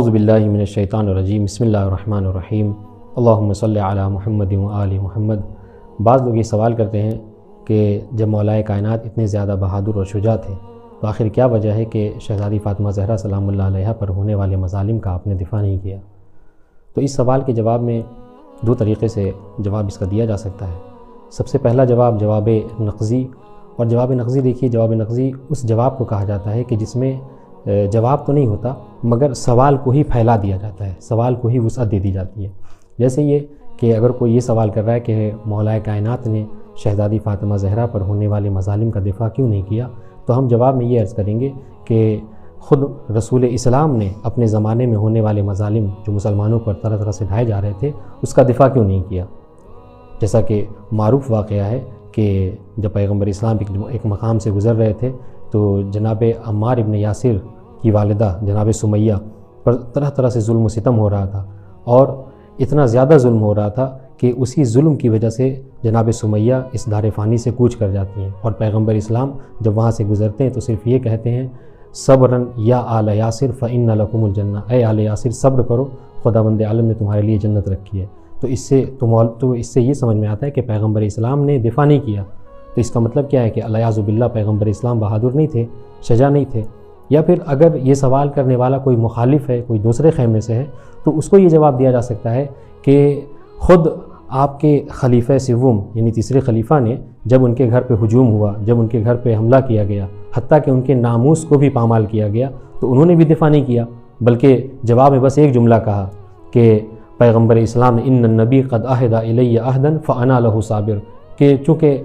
اعوذ باللہ من الشیطان الرجیم، بسم اللہ الرحمن الرحیم، اللہم صلی علی محمد و آل محمد۔ بعض لوگ یہ سوال کرتے ہیں کہ جب مولا کائنات اتنے زیادہ بہادر اور شجاع تھے تو آخر کیا وجہ ہے کہ شہزادی فاطمہ زہرا سلام اللہ علیہا پر ہونے والے مظالم کا آپ نے دفاع نہیں کیا؟ تو اس سوال کے جواب میں دو طریقے سے جواب اس کا دیا جا سکتا ہے۔ سب سے پہلا جواب نقضی، اور جواب نقضی دیکھیے، جواب نقضی اس جواب کو کہا جاتا ہے کہ جس میں جواب تو نہیں ہوتا مگر سوال کو ہی پھیلا دیا جاتا ہے، سوال کو ہی وسعت دے دی جاتی ہے۔ جیسے یہ کہ اگر کوئی یہ سوال کر رہا ہے کہ مولا کائنات نے شہزادی فاطمہ زہرا پر ہونے والے مظالم کا دفاع کیوں نہیں کیا، تو ہم جواب میں یہ عرض کریں گے کہ خود رسول اسلام نے اپنے زمانے میں ہونے والے مظالم جو مسلمانوں پر طرح طرح سے ڈھائے جا رہے تھے اس کا دفاع کیوں نہیں کیا۔ جیسا کہ معروف واقعہ ہے کہ جب پیغمبر اسلام ایک مقام سے گزر رہے تھے تو جناب عمار ابن یاسر کی والدہ جناب سمیہ پر طرح طرح سے ظلم و ستم ہو رہا تھا، اور اتنا زیادہ ظلم ہو رہا تھا کہ اسی ظلم کی وجہ سے جناب سمیہ اس دار فانی سے کوچ کر جاتی ہیں، اور پیغمبر اسلام جب وہاں سے گزرتے ہیں تو صرف یہ کہتے ہیں صبرن یا آل یاسر فإن لکم الجنہ، اے آل یاسر صبر کرو، خداوند عالم نے تمہارے لیے جنت رکھی ہے۔ تو اس سے یہ سمجھ میں آتا ہے کہ پیغمبر اسلام نے دفاع نہیں کیا۔ تو اس کا مطلب کیا ہے کہ الیاذ باللہ پیغمبر اسلام بہادر نہیں تھے، شجاع نہیں تھے۔ یا پھر اگر یہ سوال کرنے والا کوئی مخالف ہے، کوئی دوسرے خیمے سے ہے، تو اس کو یہ جواب دیا جا سکتا ہے کہ خود آپ کے خلیفہ سوم یعنی تیسرے خلیفہ نے جب ان کے گھر پہ ہجوم ہوا، جب ان کے گھر پہ حملہ کیا گیا، حتیٰ کہ ان کے ناموس کو بھی پامال کیا گیا، تو انہوں نے بھی دفاع نہیں کیا، بلکہ جواب میں بس ایک جملہ کہا کہ پیغمبر اسلام نے ان النبی قد عہد الی عہدا فانا لہ صابر، کہ چونکہ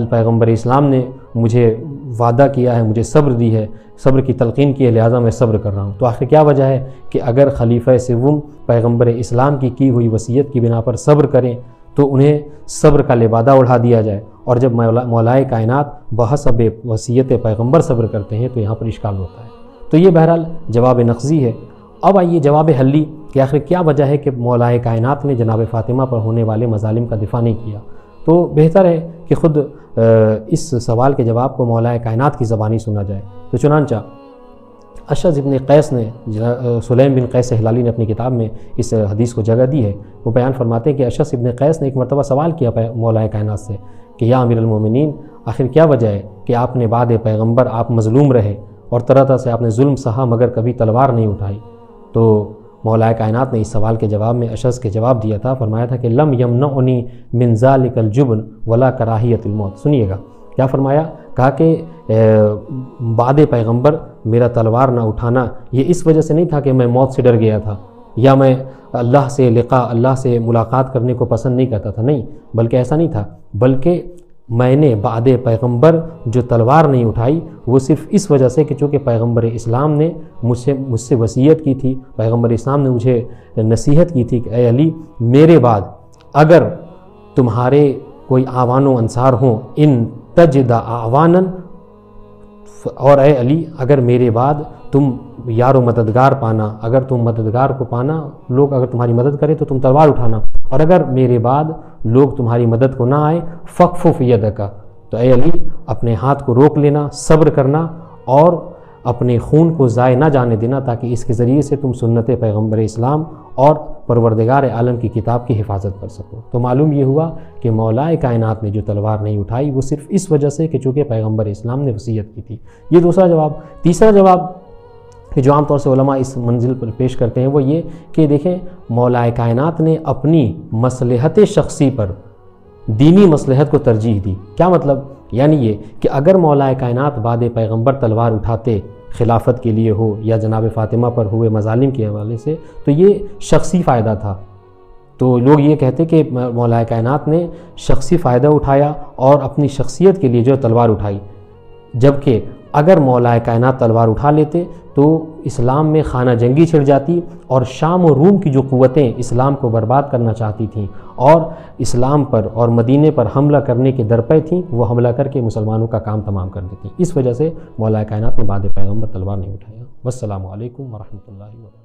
پیغمبر اسلام نے مجھے وعدہ کیا ہے، مجھے صبر دی ہے، صبر کی تلقین کی ہے، لہٰذا میں صبر کر رہا ہوں۔ تو آخر کیا وجہ ہے کہ اگر خلیفہ سوم پیغمبر اسلام کی ہوئی وصیت کی بنا پر صبر کریں تو انہیں صبر کا لبادہ اڑا دیا جائے، اور جب مولا کائنات بحسب وصیت پیغمبر صبر کرتے ہیں تو یہاں پر اشکال ہوتا ہے۔ تو یہ بہرحال جواب نقضی ہے۔ اب آئیے جواب حلی کہ آخر کیا وجہ ہے کہ مولا کائنات نے جناب فاطمہ پر ہونے والے مظالم کا دفاع نہیں کیا۔ تو بہتر ہے کہ خود اس سوال کے جواب کو مولا کائنات کی زبانی سنا جائے۔ تو چنانچہ اشعث بن قیس نے، سلیم بن قیس ہلالی نے اپنی کتاب میں اس حدیث کو جگہ دی ہے، وہ بیان فرماتے ہیں کہ اشعث بن قیس نے ایک مرتبہ سوال کیا مولا کائنات سے کہ یا امیر المومنین، آخر کیا وجہ ہے کہ آپ نے بعد پیغمبر آپ مظلوم رہے اور طرح طرح سے آپ نے ظلم سہا مگر کبھی تلوار نہیں اٹھائی؟ تو مولا کائنات نے اس سوال کے جواب میں اشعث کے جواب دیا تھا، فرمایا تھا کہ لم یمنعنی من ذلک الجبن ولا کراہیت الموت۔ سنیے گا کیا فرمایا، کہا کہ بعد پیغمبر میرا تلوار نہ اٹھانا یہ اس وجہ سے نہیں تھا کہ میں موت سے ڈر گیا تھا یا میں اللہ سے اللہ سے ملاقات کرنے کو پسند نہیں کرتا تھا، نہیں، بلکہ ایسا نہیں تھا، بلکہ میں نے بعد پیغمبر جو تلوار نہیں اٹھائی وہ صرف اس وجہ سے کہ چونکہ پیغمبر اسلام نے مجھ سے وصیت کی تھی، پیغمبر اسلام نے مجھے نصیحت کی تھی کہ اے علی، میرے بعد اگر تمہارے کوئی آوان و انصار ہوں ان تجد اعوانا، اور اے علی اگر میرے بعد تم یار و مددگار پانا، اگر تم مددگار کو پانا، لوگ اگر تمہاری مدد کریں تو تم تلوار اٹھانا، اور اگر میرے بعد لوگ تمہاری مدد کو نہ آئے فکفف یدک، تو اے علی اپنے ہاتھ کو روک لینا، صبر کرنا اور اپنے خون کو ضائع نہ جانے دینا، تاکہ اس کے ذریعے سے تم سنت پیغمبر اسلام اور پروردگار عالم کی کتاب کی حفاظت کر سکو۔ تو معلوم یہ ہوا کہ مولا کائنات نے جو تلوار نہیں اٹھائی وہ صرف اس وجہ سے کہ چونکہ پیغمبر اسلام نے وصیت کی تھی۔ یہ دوسرا جواب۔ تیسرا جواب کہ جو عام طور سے علماء اس منزل پر پیش کرتے ہیں وہ یہ کہ دیکھیں مولا کائنات نے اپنی مصلحت شخصی پر دینی مصلحت کو ترجیح دی۔ کیا مطلب؟ یعنی یہ کہ اگر مولا کائنات بعد پیغمبر تلوار اٹھاتے خلافت کے لیے ہو یا جناب فاطمہ پر ہوئے مظالم کے حوالے سے تو یہ شخصی فائدہ تھا، تو لوگ یہ کہتے کہ مولا کائنات نے شخصی فائدہ اٹھایا اور اپنی شخصیت کے لیے جو تلوار اٹھائی، جبکہ اگر مولا کائنات تلوار اٹھا لیتے تو اسلام میں خانہ جنگی چھڑ جاتی اور شام و روم کی جو قوتیں اسلام کو برباد کرنا چاہتی تھیں اور اسلام پر اور مدینے پر حملہ کرنے کے درپے تھیں، وہ حملہ کر کے مسلمانوں کا کام تمام کر دیتی۔ اس وجہ سے مولا کائنات نے بعد پیغمبر تلوار نہیں اٹھایا۔ والسلام علیکم ورحمۃ اللہ وبرکاتہ۔